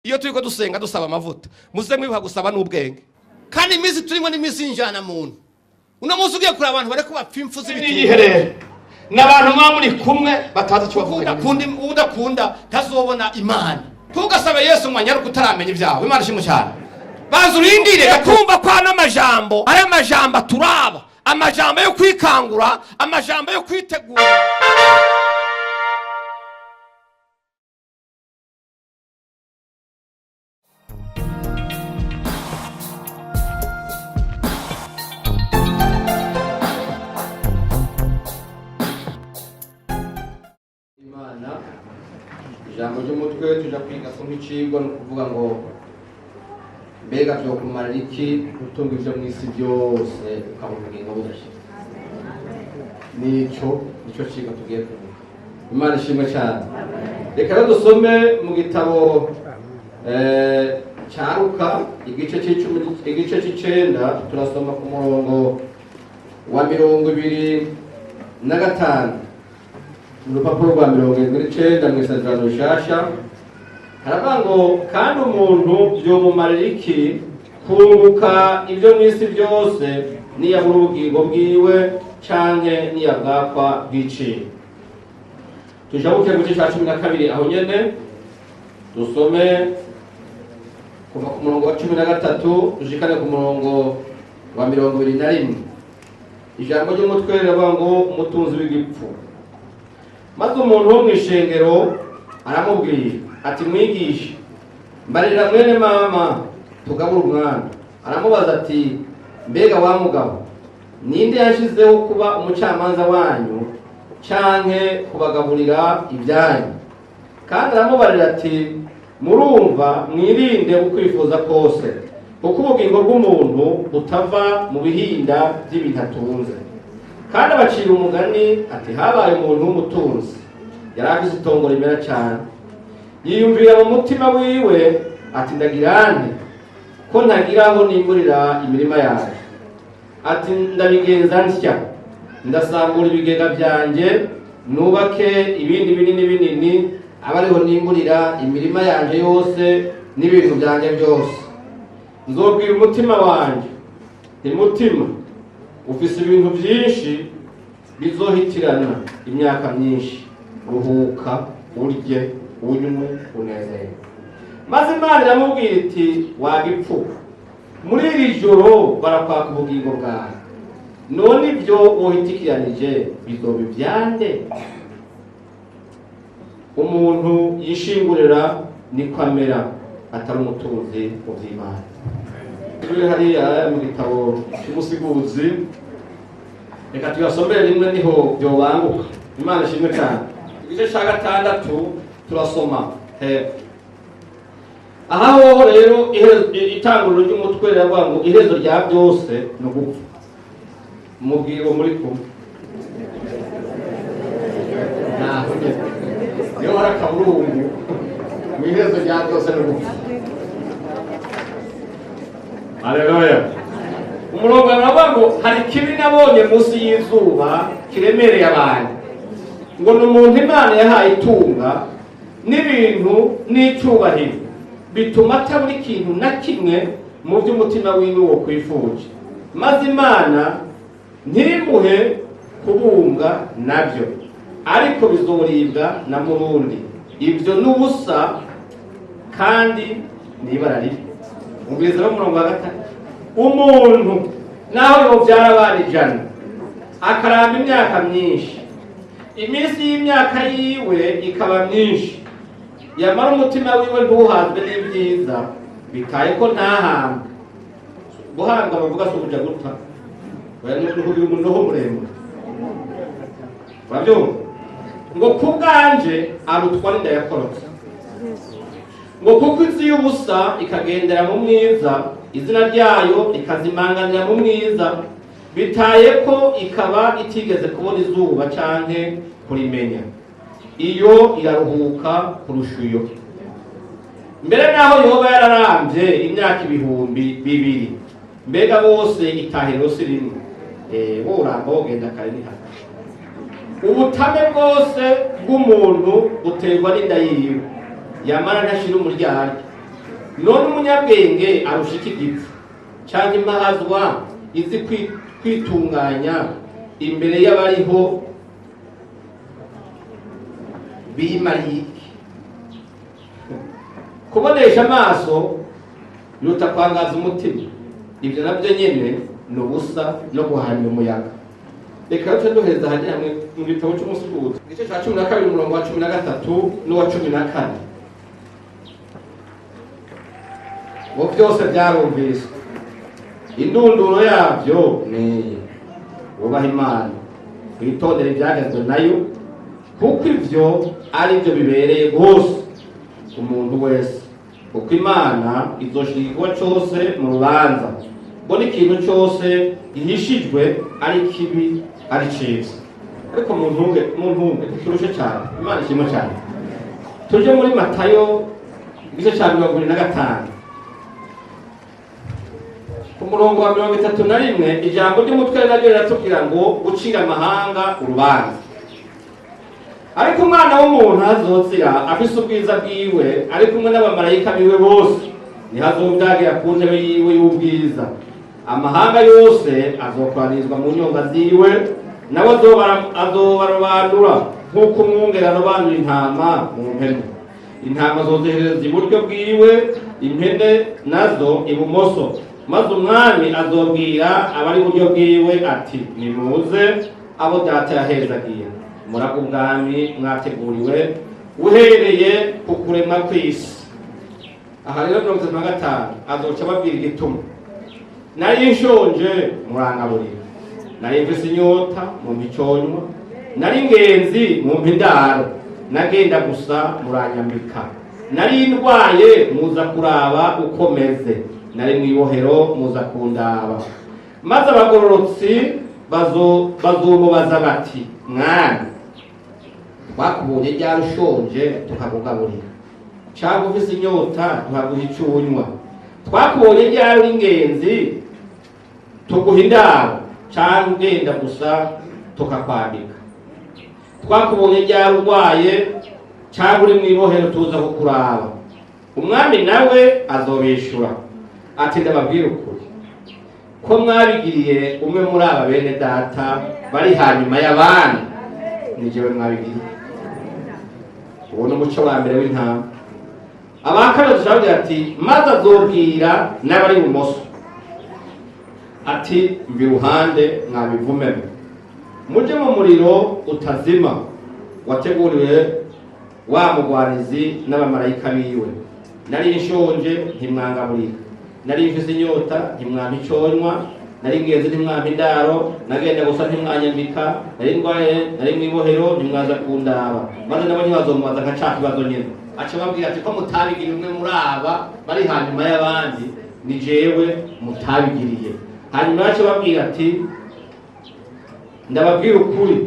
iyo turiko dusenga dusaba amavuta muze mwibuka gusaba n'ubwenge kandi iminsi turimo n'iminsi y'injana muntu uno munsi ugiye kuri abantu bareko bapfa impfu z'ibitiherero n'abantu mwa muri kumwe batazi icyo bavuga udakunda ntazobona imana tugasabe Yesu mwanyara kutaramenya ibyawe imana ishimwe cyane banza urindire kumva kwa n'amajambo aya majambo turaba amajambo yo kwikangura amajambo yo kwitegura ijambo ry'umutwe tuja kwiga somo icigwa no kuvuga ngo mbega byo kumarira iki gutunga ibyo mu isi byose ukabona ubugingo budashira nico cigwa tugiye kuvuga imana ishimwe cyane reka rero dusome mu gitabo cya Luka igice c'icenda turasoma ku murongo wa 25 urupapuro rwa 79 mu isezerano rishasha haravuga ngo kandi umuntu byomumarira iki kunguka ibyo mu isi byose niyabura ubugingo bwiwe canke niyabwakwa bw'iciro tujabuke mu gice cya 12 aho nyene dusome kuva ku murongo wa 13 dushikane ku murongo wa 21 ijambo ry'umutwe riravuga ngo umutunzi w'igipfu maze umuntu wo mw'ishengero aramubwira ati mwigisha mbarira mwene mama tugabura umwana aramubaza ati mbega wa mugabo ninde yashizeho kuba umucamanza wanyu canke kubagaburira ibyanyu kandi aramubarira ati murumva mwirinde ukwifuza kose kuko ubugingo bw'umuntu butava mu bihinda by'ibintu atunze kandi abacira umugani ati habaye umuntu w'umutunzi yari afise itongo rimera cyane yiyumvira mu mutima wiwe ati ndagirane ko ntagira aho nimburira imirima yawe ati ndabigenza ntya ndasambura ibigega byanje nubake ibindi binini aba ariho nimburira imirima yanje yose n'ibintu byanje byose nzobwira umutima wanje umutima ufise ibintu byinshi bizohitirana imyaka myinshi ruhuka urye unywe unezerwe maze Imana iramubwira iti wagipfu muri iri joro barakwaka ubugingo bwawe none ibyo wohitikiranije bizoba ibyande umuntu yishingurira niko amera atari umutunzi mu by'Imana turi hariya mu gitabo cy'umusiguzi reka tuyasomere rimwe niho byobanguka Imana ishimwe cyane igice cya 6 turasoma aha hoho rero itanguriro ry'umutwe riravuga ngo iherezo rya byose ni ugupfa umubwiro muri kumwe niyo hari akaburungu mu iherezo rya byose ni ugupfa haleluya umurongo aravuga ngo hari kibi nabonye munsi y'izuba kiremereye abantu ngo ni umuntu Imana yahaye itunga n'ibintu n'icyubahiro bituma atabura ikintu na kimwe mu by'umutima wiwe wo kwifuje maze Imana ntimuhe kubunga nabyo ariko bizoribwa na murundi ibyo n'ubusa kandi nibara ribi ubwiza n'umurongo wa 5 umuntu naho yobyara abana 100 akaramba imyaka myinshi iminsi y'imyaka yiwe ikaba myinshi yamara umutima wiwe ntuhazwe n'ibyiza bitaye ko ntahamba guhanga bavuga so kuja gutha kugira umuntu ho muremure babyo ngo kubwanje arutwa n'inda yakorotse ngo kuko izi y'ubusa ikagendera mu mwiza izina ryayo ikazimanganira mu mwiza bitaye ko ikaba itigeze kubona izuba canke kurimenya iyo iraruhuka kurusha iyo mbere naho yoba yararambye imyaka 2,000 mbega bose itahiro sirimwe boramba bogenda kare ni hano ubutame bwose bw'umuntu buterwa n'inda yiwe yamara ntashira umuryarya none umunyabwenge arusha iki gipfu cyangwa imahazwa izi kwitunganya imbere y'abariho biyimariye iki? Kubonesha amaso biruta kwangaza umutima, ibyo nabyo nyine ni ubusa no guhanya umuyaga. Reka tuce duheza hajya hamwe mu gitabo cy'umusifuzi igice cya 12 umurongo wa 13 n'uwa 14. Ngo byose byarumvise, indunduro yabyo ni wubaha Imana, witondere ibyagezwe nayo, kuko ibyo ari byo bibereye rwose umuntu wese, kuko Imana izoshirwa cyose mu rubanza, ngo n'ikintu cyose gihishijwe ari kibi ari cyiza. Ariko muntu turushe cyane, Imana ishimwe cyane. Tuje muri Matayo igice cya 25 ku murongo wa 31, ijambo ry'umutwe naryo riratubwira ngo gucira amahanga urubanza. Ariko umwana w'umuntu azozira afise ubwiza bwiwe ari kumwe n'abamarayika biwe bose, ntihazobyagira ku ntebe yiwe y'ubwiza. Amahanga yose azokoranizwa mu nyonga ziwe, nawe azobarobanura nk'uko umwungeri arobanura intama mu mpene. Intama zozihereza iburyo bwiwe, impene nazo ibumoso. Maze umwami azobwira abari iburyo bwiwe ati, nimuze abo data yahezagiye, muraga ubwami mwateguriwe uhereye ku kuremwa kw'isi. Aha rero 35 azoca ababwira igituma: nari nshonje murangaburira, nari mfise inyota mumpa iconywa, nari ingenzi mumpa indaro, nagenda gusa muranyambika, nari ndwaye muza kuraba uko meze, nari mwibohero muza kundaba. Maze abagororotsi bazomubaza bati, mwami, twakubonye ryari ushonje tukakugaburira, cyangwa ufise inyota tukaguha icunywa? Twakubonye ryari uri ingenzi tuguha indaro, cyangwa ugenda gusa tukakwambika? Twakubonye ryari urwaye, cyangwa uri mwibohero tuza kukuraba? Umwami nawe azobishura ati, ndababwira ukuri ko mwabigiriye umwe muri aba bene data bari hanyuma y'abandi, ni jewe mwabigiriye. Uwo ni umuco wa mbere w'intama. Abakabiri turavuga ati, maze azobwira n'abari ibumoso ati, mva iruhande mwabivumemo, muje mu muriro utazima wateguriwe wa mugwanizi n'abamarayika biwe. Nari nshonje ntimwangaburira, nari mfise inyota ntimwampa iconywa, nari ingenzi ntimwampa indaro, nagenda gusa ntimwanyambika, nari ndwaye, nari mwibohero ntimwaza kundaba. Maze nabo ntibazomubaza nka ca kibazo nyene. Aca babwira ati, ko mutabigiriye umwe muri aba bari hanyuma y'abandi, ni jewe mutabigiriye. Hanyuma aca babwira ati, ndababwira ukuri.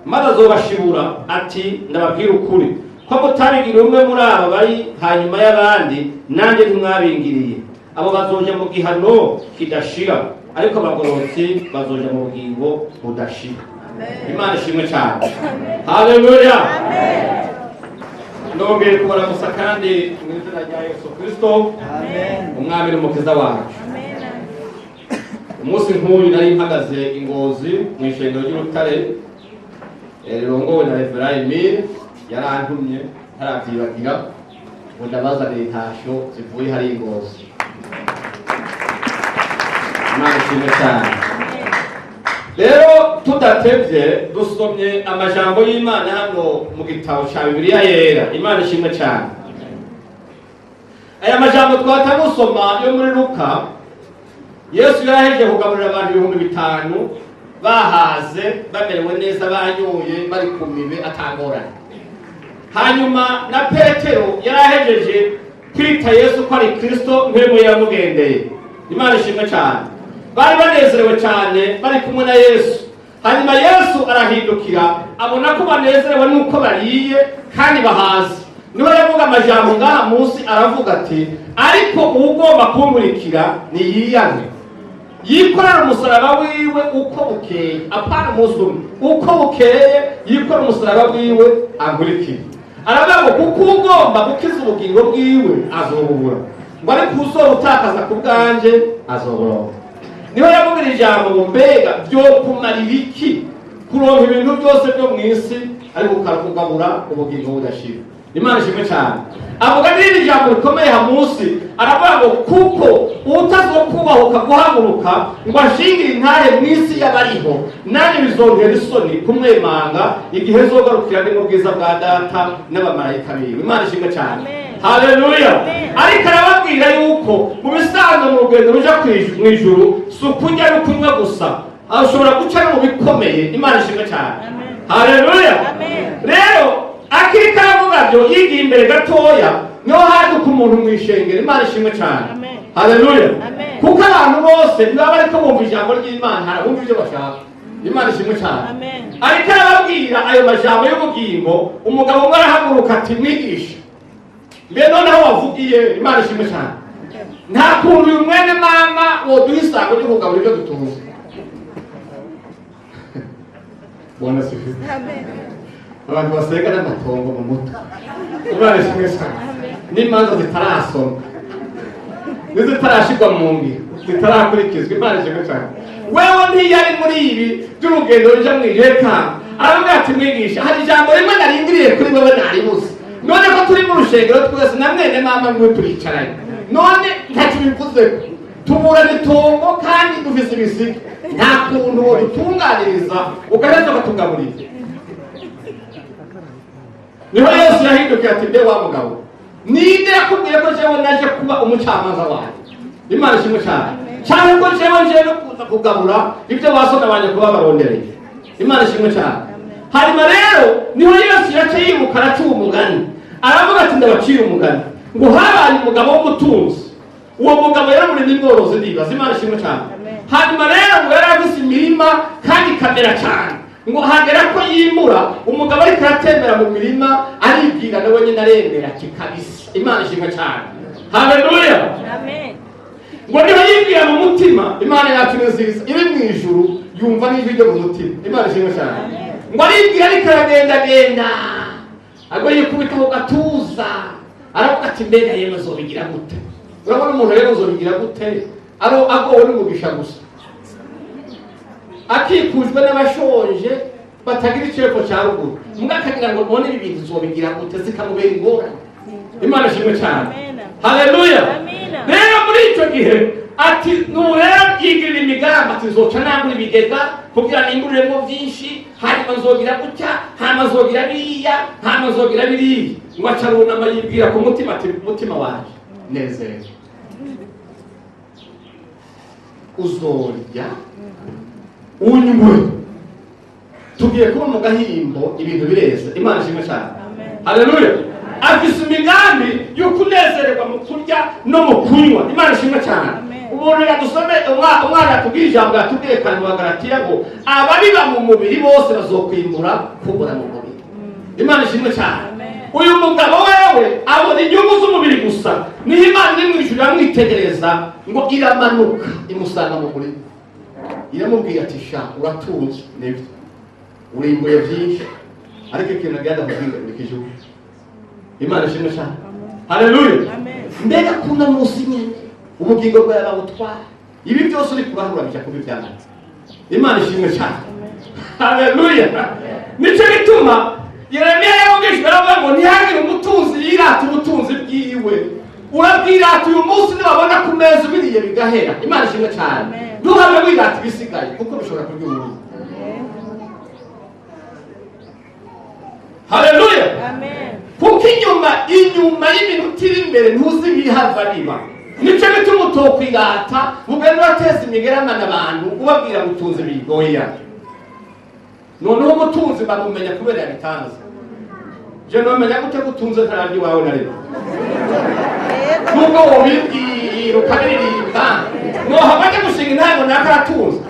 Maze azobashibura ati, ndababwira ukuri ko mutabigiriye umwe muri aba bari hanyuma y'abandi, nanjye ntimwabingiriye. Abo bazoja mu gihano kidashira, ariko abagororotsi bazoja mu bugingo budashira. Imana ishimwe cyane. Haleluya. Ndongeye kubaramusa kandi mu izina rya Yesu Kristo, umwami n'umukiza wacu. Umunsi nk'uyu nari mpagaze Ingozi mu ishengero ry'Urutare, rirongowe na Reverend Emile, yarantumye ntaravyibagira ngo ndabazanire intasho zivuye hari Ingozi. Imana ishimwe cyane. Rero tudatevye dusomye amajambo y'Imana hano mu gitabo cya Bibiliya yera. Imana ishimwe cyane. Aya majambo twatamusoma yo muri Luka, Yesu yaraheje kugaburira abantu 5,000 bahaze, bamerewe neza, banyoye, bari ku mibe atangorane. Hanyuma na Petero yarahejeje kwita Yesu ko ari Kristo, mpemu yamugendeye. Imana ishimwe cyane. Bari banezerewe cyane bari kumwe na Yesu. Hanyuma Yesu arahindukira abona ko banezerewe nuko bariye kandi bahaze. Niwe yavuga amajambo ngaha munsi, aravuga ati, ariko ugomba kumurikira ni yiyane, yikorera umusaraba wiwe uko bukeye, apana umunsi umwe, uko bukeye yikorera umusaraba wiwe ankurikire. aravuga ngo kuko ugomba gukiza ubugingo bwiwe azobubura, ngo ariko uzobutakaza ku bwanje azoburonka. Niho yamubwira ijambo ngo mbega byo kumarira iki kuronka ibintu byose byo mu isi ariko ukagabura ubugingo budashira. Imana ishimwe cyane. Avuga n'iri jambo rikomeye hamusi, aravuga ngo kuko utazokubahuka guhaguruka ngo ashingire intare mu isi y'abariho, nanjye bizongera isoni kumwemanga igihe zogarukira ni mu bwiza bwa data n'abamarayika biwe. Imana ishimwe cyane. Haleluya. Ariko arababwira yuko mu bisanzwe mu rugendo ruja mu ijuru si ukurya no kunywa gusa, ashobora guca no mu bikomeye. Imana ishimwe cyane. Haleluya. Rero akiri karavuga byo yigiye imbere gatoya niho haduka umuntu mu ishengero. Imana ishimwe cyane. Haleluya. Kuko abantu bose niba bariko bumva ijambo ry'Imana harabumva ibyo bashaka. Imana ishimwe cyane. Ariko arababwira ayo majambo y'ubugingo, umugabo umwe arahaguruka ati mwigisha, mbe noneho wavugiye. Imana ishimwe cyane. Nta kuntu uyu mwene mama woduha isango ryo kugabura ibyo dutunze. Bwana sifiwe. Abantu basenga n'amatongo mu mutwe. Imana ishimwe cyane. N'imanza zitarasoma n'izitarashirwa mu ngiro zitarakurikizwa. Imana ishimwe cyane. Wewe ntiyari muri ibi by'urugendo ruja mu ireka, aravuga ati mwigisha, hari ijambo rimwe narindiriye kuri wewe naribuze, none ko turi mu rushengero twese na mwene mama mwe turicaranye, none ntacyo bivuze tuburana itongo kandi dufise ibisiga, nta kuntu wodutunganiriza ugaheza ukatugaburira. Niho Yesu yahindukiye ati mbe wa mugabo, ninde yakubwiye ko jewe naje kuba umucamanza wawe? Imana ishimwe cyane. Cyane ko jewe nje no kuza kugabura ibyo basona banje kuba barondereye. Imana ishimwe cyane. Hanyuma rero niho Yesu yace yibuka araca umugani, aravuga ati ndabacira umugani ngo habaye umugabo w'umutunzi. Uwo mugabo yari muri n'imworozi ndibaza. Imana ishimwe cyane. Hanyuma rero ngo yari afise imirima kandi kamera cyane, ngo hagera ko yimura, umugabo ariko aratembera mu mirima aribwira nawe nyine arembera kikabisa. Imana ishimwe cyane. Haleluya. Amen. Ngo niho yibwira mu mutima, Imana yacu nziza iri mu ijuru yumva n'ijwi ryo mu mutima. Imana ishimwe cyane. Ngo aribwira ariko aragendagenda, agwe yikubita mu gatuza, aravuga ati mbega yewe zobigira gute? Urabona umuntu rero zobigira gute agowe n'umugisha gusa, akikujwe n'abashonje batagira icyepfo cya ruguru, mbwa akagira ngo none ibi bintu zobigira gute, zikamubera ingorane. Imana ishimwe cyane. Haleluya. Rero muri icyo gihe ati nurero yigirira imigambi ati nzoca nangura ibigega kugira nimburiremo byinshi, hanyuma nzogira gutya, hanyuma nzogira biriya, hanyuma nzogira biriya. Ngo acarunama yibwira ku mutima ati mutima wanjye nezerwa, uzorya unywe, tugiye kuba mu gahimbo ibintu bireza. Imana ishimwe cyane. Haleluya. Afise imigambi yo kunezererwa mu kurya no mu kunywa. Imana ishimwe cyane. Umuntu yadusome umwana atubwira ijambo yatubwiye kandi wa Galatiya ngo ababiba mu mubiri bose bazokwimbura kubura mu mubiri. Imana ishimwe cyane. Uyu mugabo wewe abona inyungu z'umubiri gusa, niho Imana iri mu ijuru yamwitegereza ngo iramanuka imusanga mu mubiri, iramubwira ati sha uratunze n'ibyo urimbuye byinshi, ariko ikintu agenda kubwira ni kijuru. Imana ishimwe cyane. Haleluya. Mbega kuna munsi nyene ubugingo bwawe babutwara, ibi byose uri kurahura bijya kubi byanditse. Imana ishimwe cyane. Haleluya. Nicyo bituma Yeremiya yabugishwe aravuga ngo ntihagire umutunzi yirata ubutunzi bwiwe. Urabwirata uyu munsi nibabona ku meza ubiriye bigahera. Imana ishimwe cyane. Ntuhave wirata ibisigaye kuko bishobora kurya ubundi. Haleluya. Amen. Kuko inyuma y'iminota iri imbere ntuzi ibihava biba. Nicyo bituma utokwirata mugenda urateza imigeramana abantu ubabwira gutunze bigoya. Noneho umutunzi bamumenya kubera yabitanze. Je nomenya gute gutunze ntarandi wawe na rero. Nubwo wobibwira ukabiririmba, nohabanje gushinga intango nakaratunze.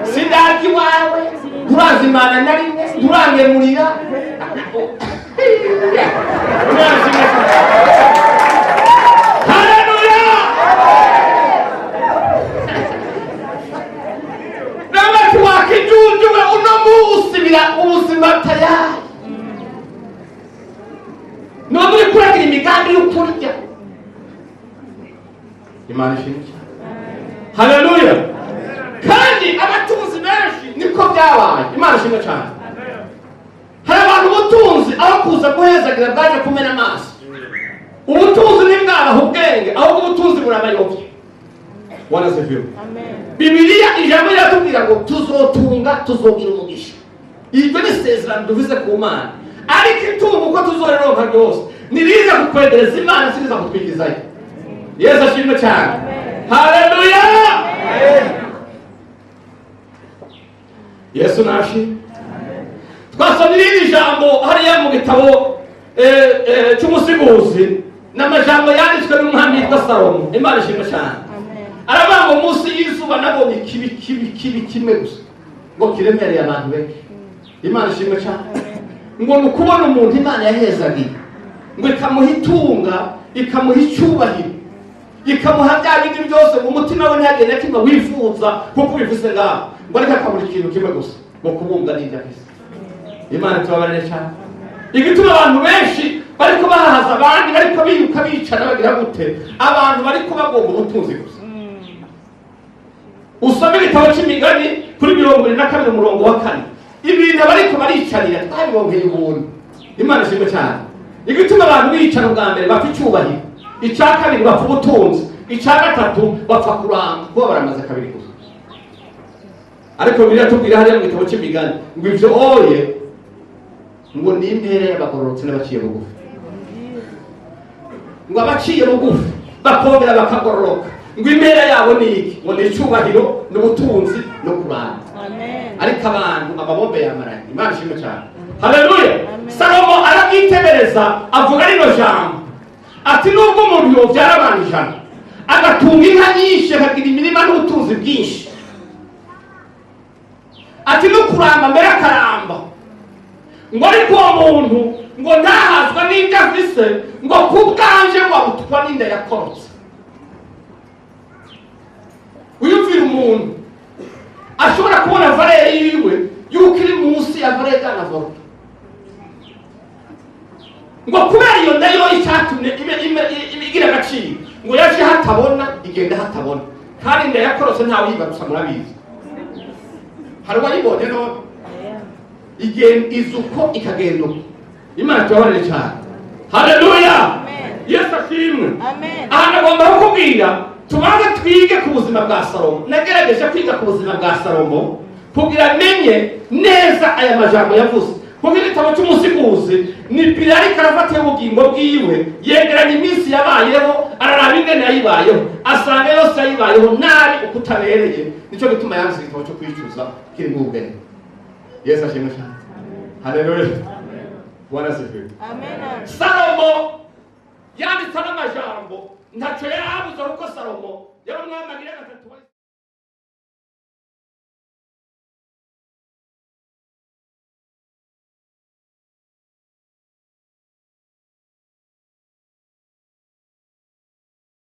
Sindaki wawe, turazimana na rimwe, turangemurira. Haleluya! Namatu wakijujuwe uno musi bila ubuzima tayari. isahani yo kurya. Imana ishimwe. Haleluya. Kandi abatunzi benshi niko byabaye. Imana ishimwe cyane. Hari abantu ubutunzi aho kuza guhezagira bwaje kumena amaso. Ubutunzi ntibwabaha ubwenge ahubwo ubutunzi burabayobye. Wanasifiwe. Bibiliya ijambo riratubwira ngo tuzotunga tuzogira umugisha. Ibyo ni isezerano duvuze ku Mana. Ariko itungo uko tuzorironka ryose niriza kukwegereza Imana siriza kutwigizayo. Yesu ashimwe cyane. Haleluya. Yesu nashi. Twasomye iri jambo hariya mu gitabo cy'umusimuzi n'amajambo yanditswe n'umwami witwa Salomo. Imana ishimwe cyane. Aravuga ngo munsi y'izuba nabonye kibi kimwe gusa ngo kiremereye abantu benshi. Imana ishimwe cyane. Ngo mukubona umuntu Imana yahezagiye ngo ikamuha itunga ikamuha icyubahiro ikamuha bya bindi byose mu mutima we ntihagire na kimwe wifuza kuko bivuze ngaho ngo ariko akabura ikintu kimwe gusa ngo kubumbwa n'ibyo afise. Imana tubabarire cyane. Igituma abantu benshi bariko bahaza abandi bariko biruka bicana bagira gute abantu bariko bagomba ubutunzi gusa. Usome igitabo cy'imigani kuri 22 umurongo wa 4. Ibintu bariko baricarira twabibonkeye ubuntu. Imana ishimwe cyane. Igituma abantu bicara ubwa mbere bapfa icyubahiro, icya kabiri bapfa ubutunzi, icya gatatu bapfa kuramba kuba baramaze kabiri gusa. Ariko Bibiliya tubwira hariya mu gitabo cy'imigani ngo ivyo oye ngo ni impere y'abagororotse n'abaciye bugufi. Ngo abaciye bugufi bakongera bakagororoka ngo impera yabo ni iki? Ngo ni icyubahiro n'ubutunzi no kuramba. Ariko abantu amabombe yamaranye. Imana ishimwe cyane. Haleluya. Salomo arabitebereza avuga rino jambo ati nubwo umuntu yobyara abantu 100 agatunga inka nyinshi akagira imirima n'ubutunzi bwinshi ati no kuramba mbere akaramba ngo ariko uwo muntu ngo ntahazwa n'ibyo afise ngo kubwanje ngo abutwa n'inda yakorotse. Uyumvira umuntu ashobora kubona valere yiwe yuko iri munsi ya valere y'anavoro ngo kubera iyo ndayo icyatumye igira agaciro ngo yaje hatabona igenda hatabona kandi inda yakorotse ntawe yibarusa murabizi. Hari uwayibonye none igenda izuko ikagenda uko. Imana tubabarire cyane. Haleluya. Yesu ashimwe. Aha nagomba kukubwira tubanze twige ku buzima bwa Salomo. Nagerageje kwiga ku buzima bwa Salomo kugira menye neza aya majambo yavuze. Kuko igitabo cy'umusimuzi ni Pilari karafata ubugingo bwiwe yegeranya iminsi yabayeho araraba ingene yayibayeho asanga yose yayibayeho nabi ukutabereye. Nicyo gituma yanditse igitabo cyo kwicuza kiri mu bwenge. Yesu ashimwe cyane. Haleluya. Bwana asifiwe. Amen. Salomo yanditse n'amajambo ntacyo yarabuze kuko Salomo yari umwami agira gatatu.